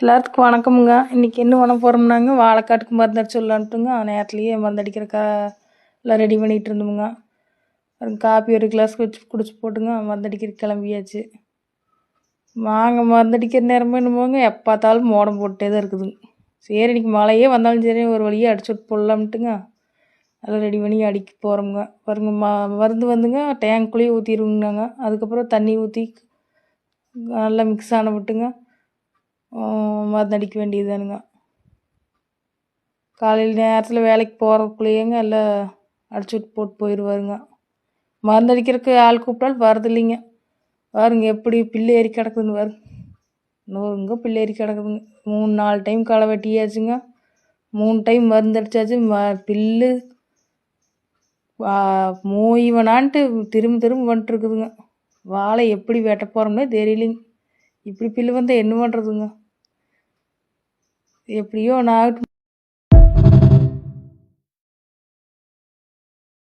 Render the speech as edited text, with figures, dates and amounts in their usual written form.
எல்லாத்துக்கும் வணக்கமுங்க. இன்றைக்கி என்ன பண்ண போகிறோம்னாங்க, வாழைக்காட்டுக்கு மருந்து அடிச்சு விடலான்ட்டுங்க நேரத்துலேயே மருந்து அடிக்கிறக்கா எல்லாம் ரெடி பண்ணிகிட்டு இருந்தோமுங்க. காப்பி ஒரு கிளாஸ் குடிச்சு போட்டுங்க மருந்து அடிக்கிறதுக்கு கிளம்பியாச்சு. மருந்து அடிக்கிற நேரமும் என்னமோங்க எப்போ பார்த்தாலும் மோடம் போட்டே தான் இருக்குதுங்க. சரி இன்றைக்கி மழையே வந்தாலும் சரி ஒரு வழியாக அடிச்சு விட்டு போடலாம்ட்டுங்க எல்லாம் ரெடி பண்ணி அடிக்க போகிறோமுங்க. பாருங்க மருந்து வந்துங்க டேங்க்குள்ளேயே ஊற்றிடுவோங்கனாங்க. அதுக்கப்புறம் தண்ணி ஊற்றி நல்லா மிக்ஸ் ஆன விட்டுங்க மருந்து அடிக்க வேண்டியதுதானுங்க. காலையில் நேரத்தில் வேலைக்கு போகிறக்குள்ளேயேங்க எல்லாம் அடிச்சு விட்டு போட்டு போயிடுவாருங்க. மருந்து அடிக்கிறதுக்கு ஆள் கூப்பிட்டாலும் வரதில்லைங்க. பாருங்க எப்படி பில்லு ஏறி கிடக்குதுன்னு பாருங்க. நூறுங்க பில்லு ஏறி கிடக்குதுங்க. 3-4 டைம் களை வெட்டியாச்சுங்க. 3 டைம் மருந்து அடித்தாச்சு. பில்லு மோய் வேணான்ட்டு திரும்ப திரும்ப வந்துட்டுருக்குதுங்க. வாழை எப்படி வெட்ட போகிறோம்னே தெரியலிங்க. இப்படி பில்லு வந்தால் என்ன பண்ணுறதுங்க? எப்படியோ நான்